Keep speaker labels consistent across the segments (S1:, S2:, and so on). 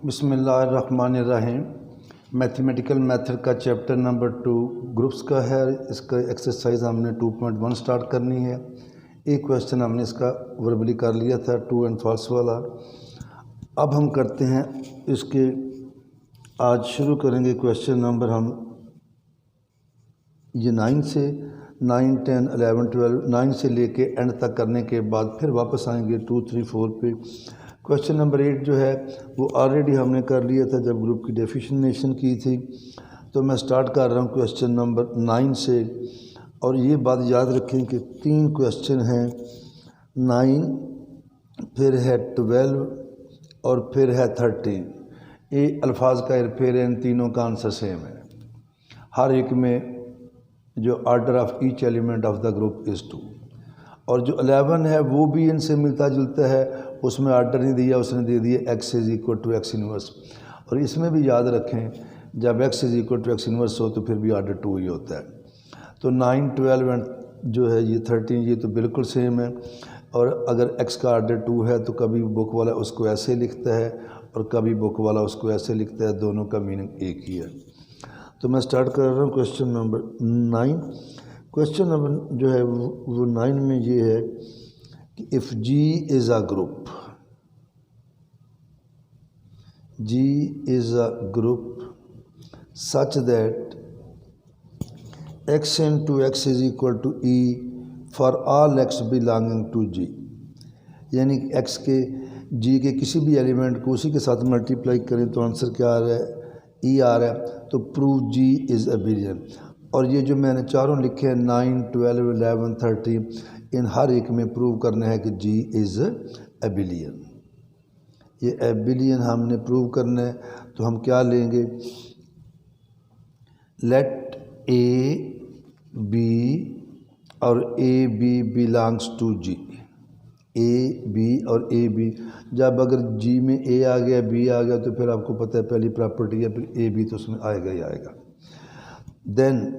S1: बिस्मिल्लाहिर्रहमानिर्रहीम। Mathematical method का chapter number 2 groups का है। इसका एक्सरसाइज हमने 2.1 स्टार्ट करनी है। एक क्वेश्चन हमने इसका वर्बली कर लिया था, ट्रू एंड फॉल्स वाला। अब हम करते हैं इसके, आज शुरू करेंगे क्वेश्चन नंबर हम ये 9 से 9, 10, 11, 12 9 से लेके एंड तक करने के बाद फिर वापस आएंगे 2, 3, 4 पे। क्वेश्चन नंबर 8 जो है वो ऑलरेडी हमने कर लिया था जब ग्रुप की डेफिनेशन की थी। तो मैं स्टार्ट कर रहा हूँ क्वेश्चन नंबर 9 से। और ये बात याद रखें कि 3 क्वेश्चन हैं, 9 फिर है 12 और फिर है 13। ये अल्फाज का हेरफेर है, इन तीनों का आंसर सेम है। हर एक में जो order of each element of the group is 2। और जो 11 है वो भी इनसे मिलता जुलता है, उसमें ऑर्डर नहीं दिया, उसने दे दिए x is equal to X inverse. और इसमें भी याद रखें जब x is equal to X inverse हो तो फिर भी ऑर्डर 2 ही होता है। तो 9, 12 एंड जो है ये 13 ये तो बिल्कुल सेम है। और अगर x का ऑर्डर 2 है तो कभी बुक वाला उसको ऐसे लिखता है और कभी बुक वाला उसको ऐसे लिखता है, दोनों का मीनिंग एक ही है। तो मैं स्टार्ट कर रहा हूँ क्वेश्चन नंबर 9। क्वेश्चन नंबर जो है वो 9 में ये है कि if G is a group, G is a group such that x into x is equal to e for all x belonging to G। यानी x के G के किसी भी एलिमेंट को उसी के साथ मल्टीप्लाई करें तो आंसर क्या आ रहा है, e आ रहा है। तो प्रूव G इज़ अबिलियन। और ये जो मैंने चारों लिखे हैं 9, 12, 11, 13, इन हर एक में प्रूव करना है कि G इज़ अबिलियन। ये एबिलियन हमने प्रूव करना है। तो हम क्या लेंगे, लेट ए बी और A B belongs to G. A B और ए बी, जब अगर जी में ए आ गया बी आ गया तो फिर आपको पता है पहली प्रॉपर्टी है, फिर ए बी तो उसमें आएगा ही आएगा। देन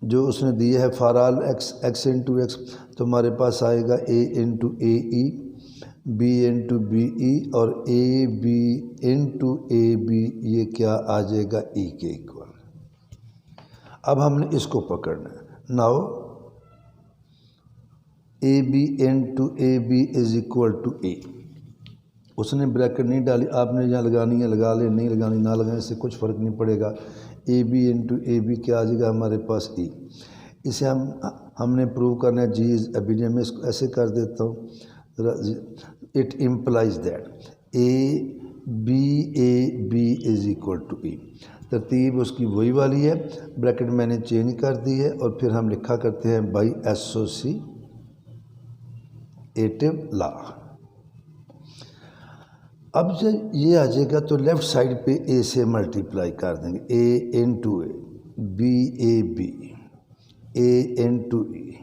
S1: जो उसने दिया है for all x into x, तो हमारे पास आएगा a into a e, b into b e और A B into A b, ये क्या आ जाएगा ई के इक्वल। अब हमने इसको पकड़ना है। Now A B into A B is equal to A. उसने ब्रैकेट नहीं डाली, आपने यहाँ लगानी है लगा ले, नहीं लगानी ना लगाने से कुछ फ़र्क नहीं पड़ेगा। A B into A b क्या आ जाएगा हमारे पास ई। इसे हमने प्रूव करना है जी इज़ अबिलियन। में इसको ऐसे कर देता हूँ, it implies that A B is equal to E. तरतीब उसकी वही वाली है, ब्रैकेट मैंने चेंज कर दी है और फिर हम लिखा करते हैं बाई एसोसिएटिव लॉ। अब जब ये आ जाएगा तो लेफ़्ट साइड पे ए से मल्टीप्लाई कर देंगे, A into A, B A B, A into E.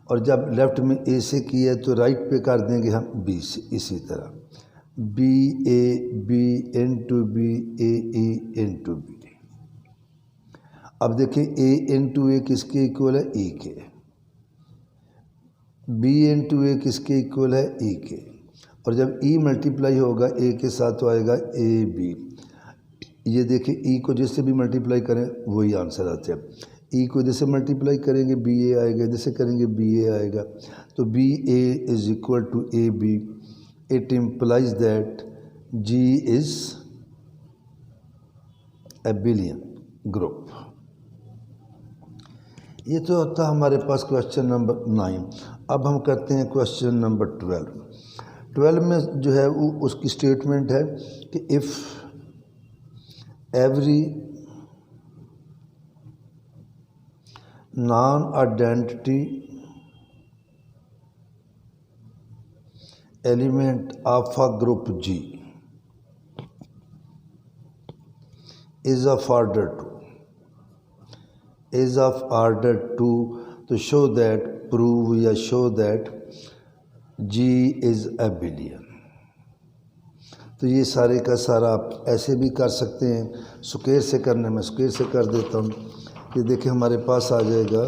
S1: और जब लेफ़्ट में ए से किया है तो राइट पे कर देंगे हम बी से, इसी तरह b A B into b a e into b. अब देखिए ए इंटू ए किसके इक्वल है, ई के। बी इंटू ए किसके इक्वल है, ई के। और जब ई मल्टीप्लाई होगा ए के साथ तो आएगा ए बी। ये देखिए ई को जिससे भी मल्टीप्लाई करें वही आंसर आता है। ई को जैसे मल्टीप्लाई करेंगे बी ए आएगा, जैसे करेंगे बी ए आएगा। तो b a is equal to a b. It implies that G is abelian group. ये तो होता हमारे पास क्वेश्चन नंबर 9। अब हम करते हैं क्वेश्चन नंबर 12। 12 में जो है वो उसकी स्टेटमेंट है कि if every non-identity element of a group G is of order 2 to show that, prove या show that G is abelian। तो ये सारे का सारा आप ऐसे भी कर सकते हैं, स्क्वायर से करने में स्क्वायर से कर देता हूँ। ये देखिए हमारे पास आ जाएगा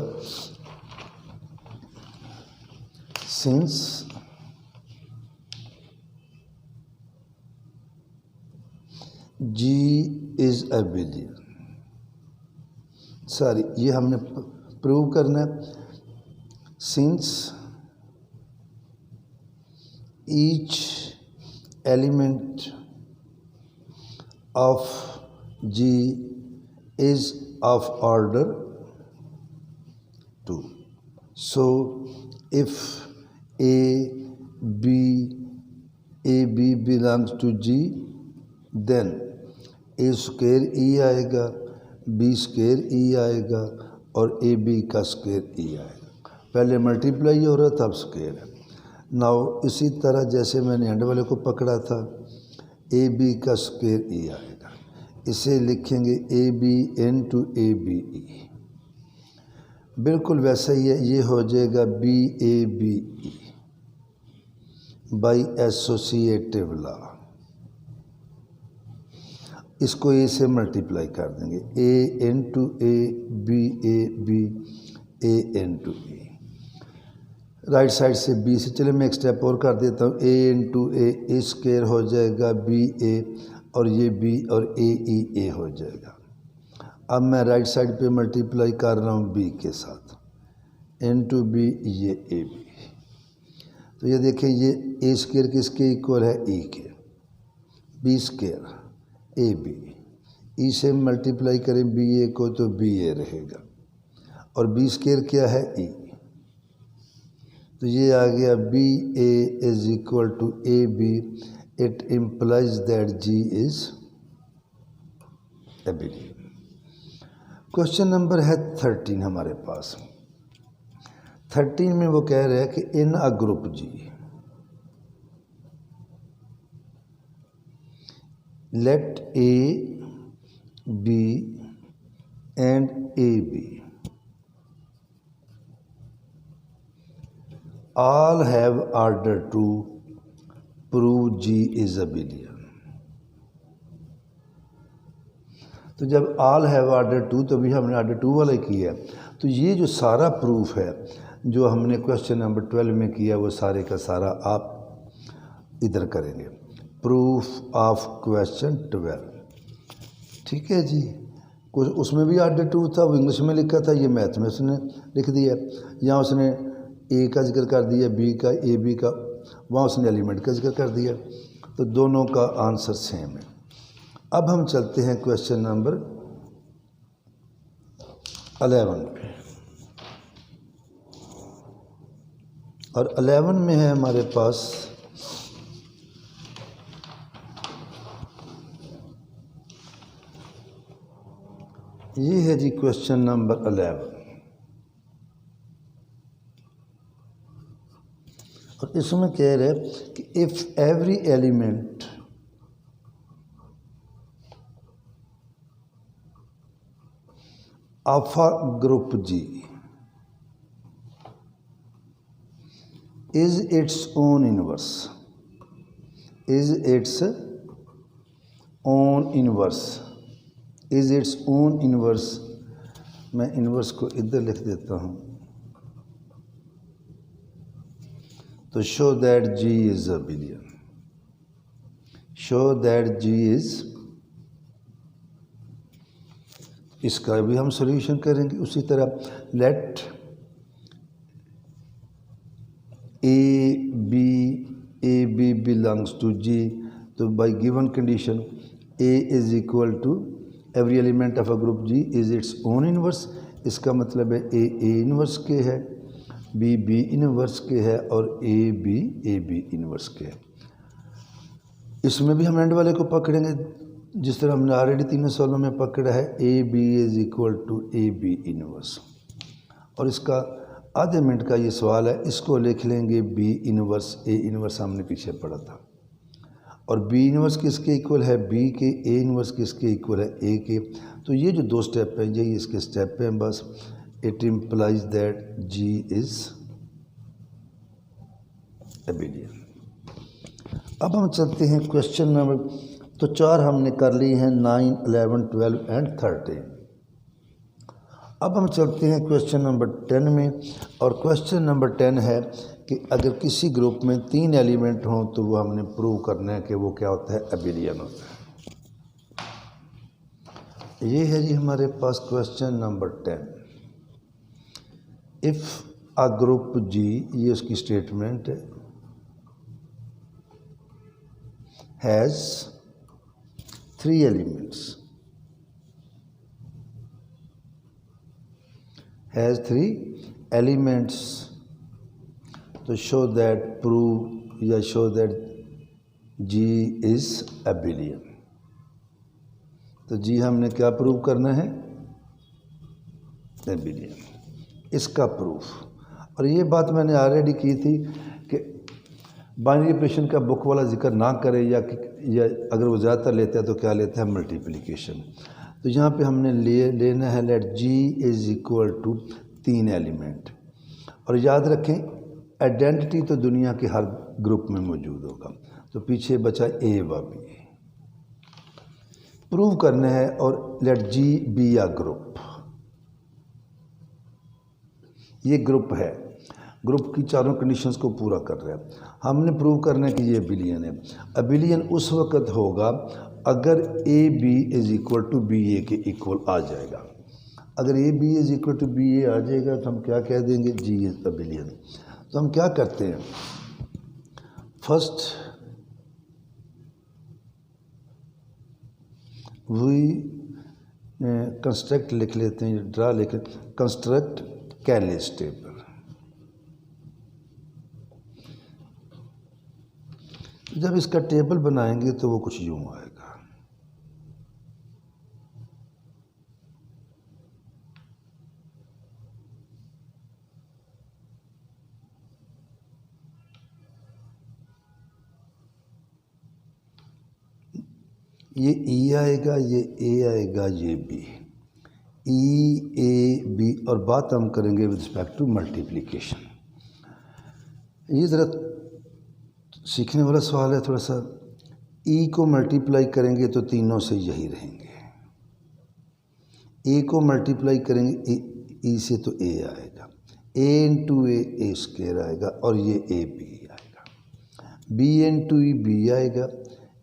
S1: सिंस G इज़ एबिलियन, सॉरी ये हमने प्रूव करना है। Since each element of G is of order 2. So if AB belongs to G, then A square E आएगा, B स्क्वायर E आएगा और AB का स्क्वायर E आएगा। पहले मल्टीप्लाई हो रहा था, अब स्क्वायर है। नाउ इसी तरह जैसे मैंने एंड वाले को पकड़ा था, AB का स्क्वायर E आएगा, इसे लिखेंगे AB into ABE। बिल्कुल वैसा ही है, ये हो जाएगा BABE बाई एसोसिएटिव लॉ। इसको A से मल्टीप्लाई कर देंगे, A into A, BAB, A into A। Right side से B से, चले मैं एक स्टेप और कर देता हूँ। A into A स्क्वायर हो जाएगा BA और ये B और AE हो जाएगा। अब मैं राइट साइड पे मल्टीप्लाई कर रहा हूँ B के साथ, इनटू B ये AB। तो ये देखें, ये A स्क्वायर किसके इक्वल है, E के, B स्क्वायर AB, E से मल्टीप्लाई करें BA को तो BA रहेगा और B स्क्वायर क्या है, E। तो ये आ गया BA is equal to AB। It implies that G is abelian। Question number है 13 हमारे पास। 13 में वो कह रहे हैं कि in a group G let A, B and AB all have order to prove G is abelian। तो जब ऑल हैव ऑर्डर 2, तो भी हमने ऑर्डर 2 वाला किया। तो ये जो सारा प्रूफ है जो हमने क्वेश्चन नंबर 12 में किया, वो सारे का सारा आप इधर करेंगे। प्रूफ ऑफ क्वेश्चन 12, ठीक है जी। कुछ उसमें भी ऑर्डर 2 था, वो इंग्लिश में लिखा था, ये मैथ में उसने लिख दिया। यहाँ उसने ए का जिक्र कर दिया, बी का, ए बी का, वहाँ उसने एलिमेंट का जिक्र कर दिया। तो दोनों का आंसर सेम है। अब हम चलते हैं क्वेश्चन नंबर 11 पे, और 11 में है हमारे पास ये है जी क्वेश्चन नंबर 11। और इसमें कह रहे हैं कि if every element of a group G is its own inverse, is its own inverse, is its own inverse. मैं इनवर्स को इधर लिख देता हूँ। तो show that G is abelian, show that G is, इसका भी हम सॉल्यूशन करेंगे उसी तरह। Let A B belongs to G, तो by given condition A is equal to every element of a group G is its own inverse. इसका मतलब है A इनवर्स के है, B इनवर्स के है और A B इनवर्स के है। इसमें भी हम एंड वाले को पकड़ेंगे जिस तरह हमने ऑलरेडी तीनों सवालों में पकड़ा है, AB is equal to AB inverse. और इसका आधे मिनट का ये सवाल है, इसको लिख लेंगे B इनवर्स A इनवर्स, हमने पीछे पढ़ा था। और B इनवर्स किसके इक्वल है, B के, A इनवर्स किसके इक्वल है, A के। तो ये जो दो स्टेप हैं, यही इसके स्टेप हैं बस। It implies that G is एबिलियन। अब हम चलते हैं क्वेश्चन नंबर, तो 4 हमने कर ली हैं, 9, 11, 12 एंड 13। अब हम चलते हैं क्वेश्चन नंबर 10 में, और क्वेश्चन नंबर 10 है कि अगर किसी ग्रुप में 3 एलिमेंट हों तो वो हमने प्रूव करना है कि वो क्या होता है, एबिलियन होता है। ये है जी हमारे पास question number 10। If a group G, ये उसकी स्टेटमेंट है, हैज़ 3 एलिमेंट्स, हैज़ 3 एलिमेंट्स, तो शो दैट, प्रूव या show that G is abelian. तो जी हमने क्या प्रूव करना है? अबिलियन, इसका प्रूफ। और ये बात मैंने ऑलरेडी की थी कि बाइनरी ऑपरेशन का बुक वाला जिक्र ना करे, या अगर वो ज़्यादातर लेता है तो क्या लेता है? मल्टीप्लिकेशन। तो यहाँ पे हमने लेना है let G is equal to 3 element. और याद रखें आइडेंटिटी तो दुनिया के हर ग्रुप में मौजूद होगा, तो पीछे बचा ए व बी। प्रूव करना है और लेट जी बी आ ग्रुप। ये ग्रुप है, ग्रुप की चारों कंडीशंस को पूरा कर रहा है। हमने प्रूव करना है कि ये अबिलियन है। अबिलियन उस वक़्त होगा अगर A B is equal to B A के इक्वल आ जाएगा। अगर A B is equal to B A आ जाएगा तो हम क्या कह देंगे? G is abelian. तो हम क्या करते हैं? फर्स्ट वी कंस्ट्रक्ट लिख लेते हैं, ड्रा लेकर कंस्ट्रक्ट कैलिस टेबल। जब इसका टेबल बनाएंगे तो वो कुछ यूँ आएगा। ये ई आएगा, ये ए आएगा, ये बी, ई ए बी। और बात हम करेंगे विद रिस्पेक्ट टू मल्टीप्लिकेशन। ये ज़रा सीखने वाला सवाल है थोड़ा सा। ई को मल्टीप्लाई करेंगे तो तीनों से यही रहेंगे, ए को मल्टीप्लाई करेंगे ई से तो ए आएगा, ए इंटू ए स्क्वायर आएगा, और ये ए बी आएगा, बी इंटू ई बी आएगा,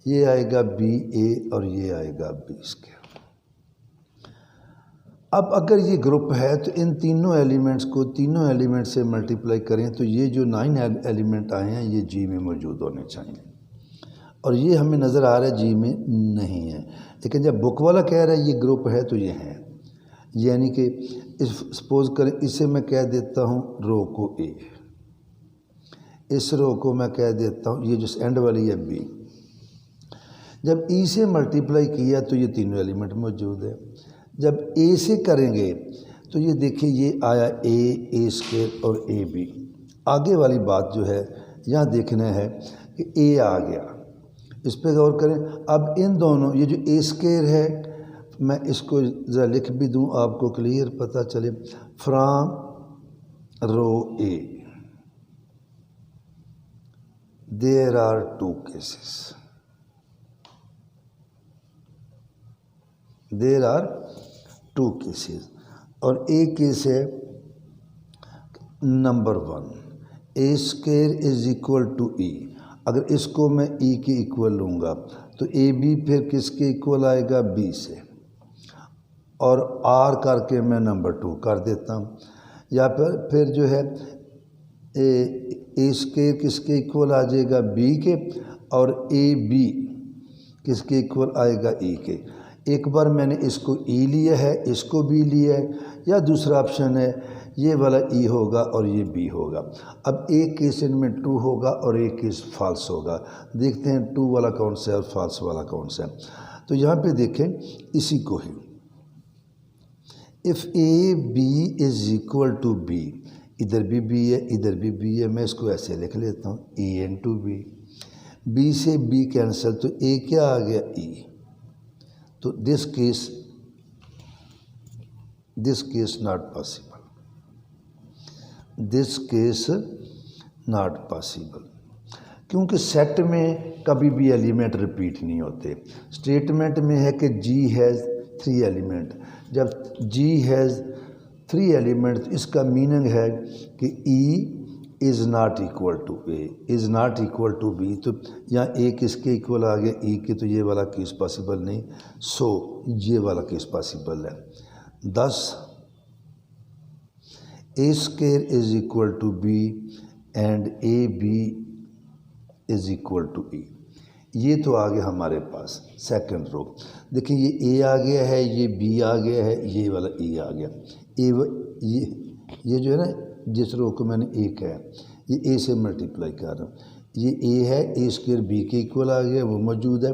S1: ये आएगा बी ए, और ये आएगा बी स्क्वायर। अब अगर ये ग्रुप है तो इन तीनों एलिमेंट्स को तीनों एलिमेंट से मल्टीप्लाई करें तो ये जो 9 एलिमेंट आए हैं ये जी में मौजूद होने चाहिए, और ये हमें नज़र आ रहा है जी में नहीं है। लेकिन जब बुक वाला कह रहा है ये ग्रुप है तो ये है। यानी कि सपोज करें इसे मैं कह देता हूँ रो को ए, इस रो को मैं कह देता हूँ, ये जो एंड वाली है बी। जब ई से मल्टीप्लाई किया तो ये तीनों एलिमेंट मौजूद है। जब ए से करेंगे तो ये देखिए ये आया ए स्क्वायर और ए बी। आगे वाली बात जो है यहाँ देखना है कि ए आ गया, इस पर गौर करें। अब इन दोनों, ये जो ए स्क्वायर है, मैं इसको ज़रा लिख भी दूँ आपको क्लियर पता चले। From row A there are 2 cases, there are 2 cases. और ए केस है number 1, A square is equal to E. अगर इसको मैं ई के इक्वल लूँगा तो ए बी फिर किसके इक्वल आएगा? बी से, और आर करके मैं नंबर 2 कर देता हूँ। या फिर जो है ए स्क्वायर किसके इक्वल आ जाएगा? बी के, और ए बी किसके इक्वल आएगा? ई के। एक बार मैंने इसको ई लिया है, इसको बी लिया है, या दूसरा ऑप्शन है ये वाला ई होगा और ये बी होगा। अब एक केस इनमें ट्रू होगा और एक केस फॉल्स होगा। देखते हैं ट्रू वाला कौन सा है और फॉल्स वाला कौन सा है। तो यहाँ पे देखें इसी को ही, if A B is equal to B, इधर भी बी है इधर भी बी है, मैं इसको ऐसे लिख लेता हूँ A N to be. B से बी कैंसिल तो ए क्या आ गया? ई। तो this case not possible, this case not possible, क्योंकि सेट में कभी भी एलिमेंट रिपीट नहीं होते। स्टेटमेंट में है कि जी हैज़ 3 एलिमेंट। जब जी हैज़ 3 एलिमेंट, इसका मीनिंग है कि E, is not equal to A, is not equal to B, तो यहाँ ए किसके इक्वल आ गया, ई के, तो ये वाला केस पॉसिबल नहीं, सो ये वाला केस पॉसिबल है। Thus A square is equal to B and A B is equal to E. ये तो आ गया हमारे पास सेकंड रो। देखिए ये ए आ गया है, ये बी आ गया है, ये वाला ई आ गया। ये जो है ना, जिस रो को मैंने ए कहा, ये ए से मल्टीप्लाई कर रहा हूँ, ये ए है, ए स्क्वायर बी के इक्वल आ गया, वो मौजूद है,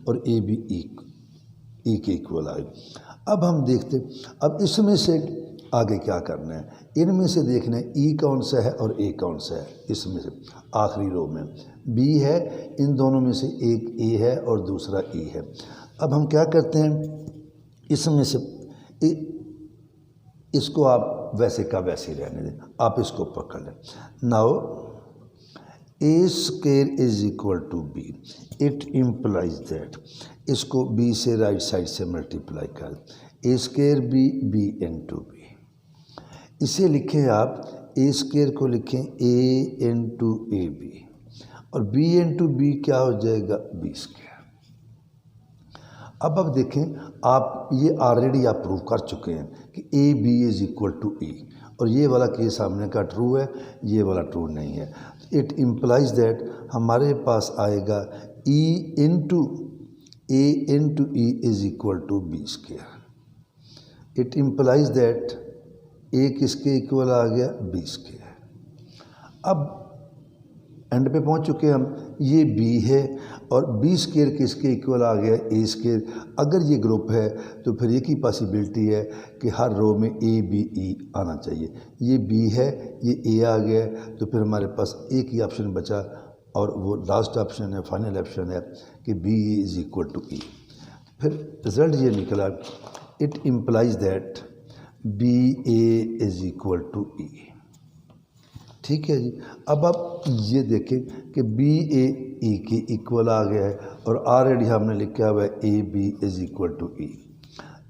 S1: और ए बी ई के इक्वल आ गया। अब हम देखते, अब इसमें से आगे क्या करना है, इनमें से देखना है ई कौन सा है और ए कौन सा है। इसमें से आखिरी रो में बी है, इन दोनों में से एक ए है और दूसरा ई है। अब हम क्या करते हैं, इसमें से इसको आप वैसे का वैसे रहने दें, आप इसको पकड़ लें। Now a square is equal to b, it implies that, इसको बी से राइट साइड से मल्टीप्लाई कर, a square b into b. इसे लिखें आप, ए स्क्वायर को लिखें ए इंटू ए बी, और बी इंटू बी क्या हो जाएगा, बी स्क्वायर। अब देखें, आप ये ऑलरेडी आप प्रूव कर चुके हैं कि A B is equal to E, और ये वाला केस सामने का ट्रू है, ये वाला ट्रू नहीं है। इट इम्प्लाइज दैट हमारे पास आएगा E into E is equal to B square. It implies that A किसके इक्वल आ गया, बी स्क्वायर। अब एंड पे पहुंच चुके हम, ये बी है और बी स्क्वायर किसके इक्वल आ गया, ए स्क्वायर। अगर ये ग्रुप है तो फिर एक ही पॉसिबिलिटी है कि हर रो में ए बी ई आना चाहिए। ये बी है, ये ए आ गया, तो फिर हमारे पास एक ही ऑप्शन बचा, और वो लास्ट ऑप्शन है, फाइनल ऑप्शन है कि B is equal to E. फिर रिजल्ट ये निकला, it implies that B A is equal to E. ठीक है जी। अब आप ये देखें कि बी ए ई के इक्वल आ गया है, और ऑलरेडी हमने लिखा हुआ है ए B is equal to E.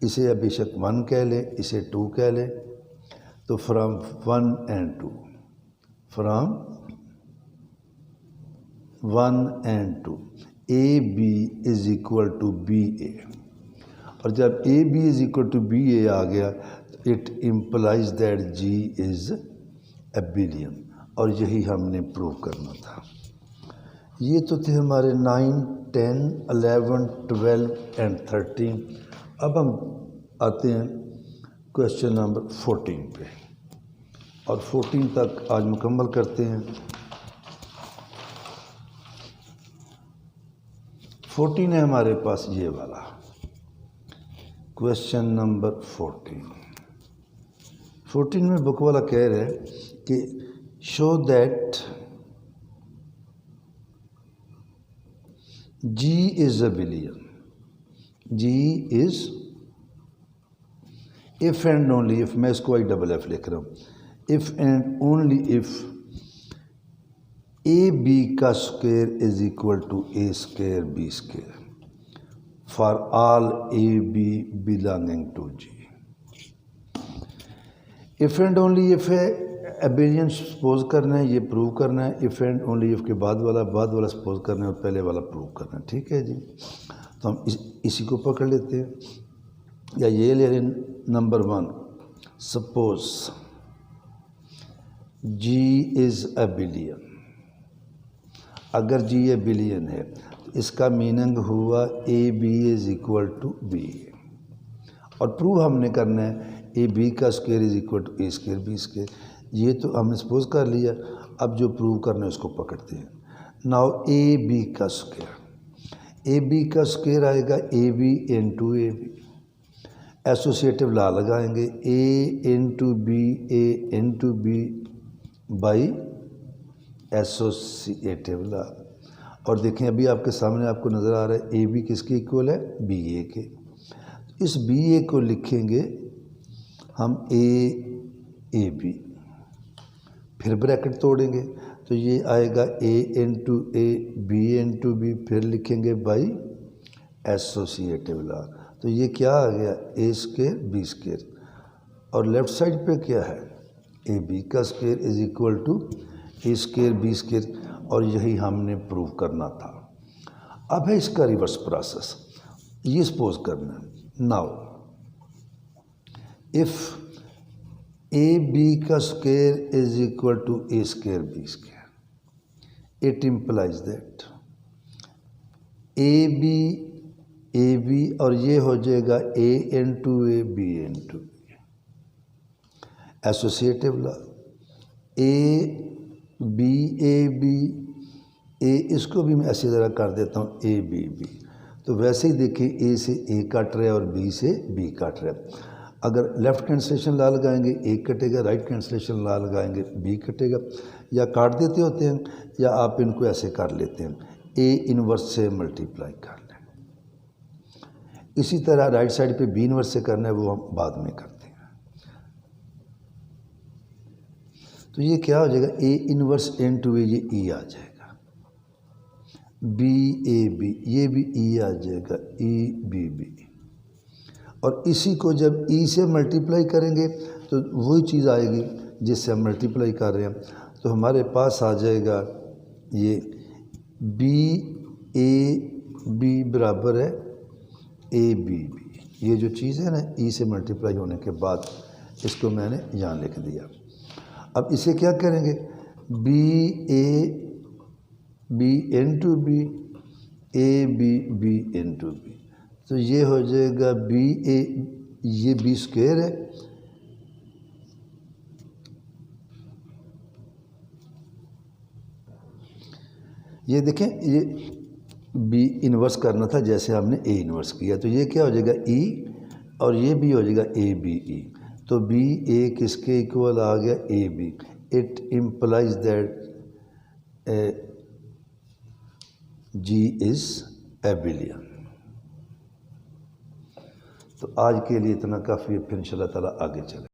S1: इसे अब बेशक 1 कह लें, इसे 2 कह लें, तो from 1 and 2, from 1 and 2 A B is equal to B A. और जब A B is equal to B A आ गया, it implies that G is abelian, और यही हमने प्रूव करना था। ये तो थे हमारे 9, 10, 11, 12 and 13। अब हम आते हैं क्वेश्चन नंबर 14 पे, और 14 तक आज मुकम्मल करते हैं। 14 है हमारे पास ये वाला क्वेश्चन नंबर 14 में बुक वाला कह रहे हैं कि show that G is a billion, G is if and only if, मैं इसको आई डबल एफ लिख रहा हूँ, if and only if A B का square is equal to A square B square for all A B belonging to G. If and only if है, abelian suppose करना है, ये प्रूव करना है। इफ़ एंड ओनली इफ़ के बाद वाला सपोज करना है, और पहले वाला प्रूव करना है। ठीक है जी। तो हम इसी को पकड़ लेते हैं, या ये ले लें number 1, suppose G is abelian. अगर जी ए बिलियन है तो इसका मीनिंग हुआ a B is equal to b, और प्रूव हमने करना है ए बी का square is equal to A square B square. ये तो हमने सपोज कर लिया, अब जो प्रूव करना है उसको पकड़ते हैं। नाउ ए बी का स्क्वायर आएगा A B into A B, associative law लगाएंगे, A into B by associative law. और देखें अभी आपके सामने आपको नज़र आ रहा है ए बी किसके इक्वल है, बी ए के। इस बी ए को लिखेंगे हम ए बी, फिर ब्रैकेट तोड़ेंगे तो ये आएगा ए इंटू बी, फिर लिखेंगे बाई एसोसिएटिव लॉ। तो ये क्या आ गया, ए स्क्वायर बी स्क्वायर, और लेफ़्ट साइड पे क्या है, ए बी का square is equal to A square B square, और यही हमने प्रूव करना था। अब है इसका रिवर्स प्रोसेस, ये सपोज करना नाउ इफ ए बी का square is equal to A square B square, it implies that A B और ये हो जाएगा A into A B into B. Associative law A B ए, इसको भी मैं ऐसी तरह कर देता हूँ ए बी बी। तो वैसे ही देखिए ए से ए काट रहा है और बी से बी काट रहा है। अगर लेफ़्ट कैंसलेशन ला लगाएंगे ए कटेगा, राइट कैंसलेशन ला लगाएंगे बी कटेगा। या काट देते होते हैं या आप इनको ऐसे कर लेते हैं, ए इनवर्स से मल्टीप्लाई कर लें। इसी तरह राइट साइड पे बी इनवर्स से करना है, वो हम बाद में करते हैं। तो ये क्या हो जाएगा, ए इनवर्स इनटू ए, ये ई आ जाएगा, बी ए बी, ये भी ई आ जाएगा, ई बी बी। और इसी को जब ई से मल्टीप्लाई करेंगे तो वही चीज़ आएगी जिससे हम मल्टीप्लाई कर रहे हैं। तो हमारे पास आ जाएगा ये बी ए बी बराबर है ए बी बी। ये जो चीज़ है ना, ई से मल्टीप्लाई होने के बाद इसको मैंने यहाँ लिख दिया। अब इसे क्या करेंगे, b A B into b, A b b into b. तो ये हो जाएगा बी ए, ये बी स्क्वायर है, ये देखें ये बी इन्वर्स करना था जैसे हमने ए इन्वर्स किया। तो ये क्या हो जाएगा ई, और ये भी हो जाएगा ए बी ई। तो बी ए किसके इक्वल आ गया, a b. It implies that G is abelian. तो आज के लिए इतना काफ़ी है, फिर इंशाल्लाह ताला आगे चले।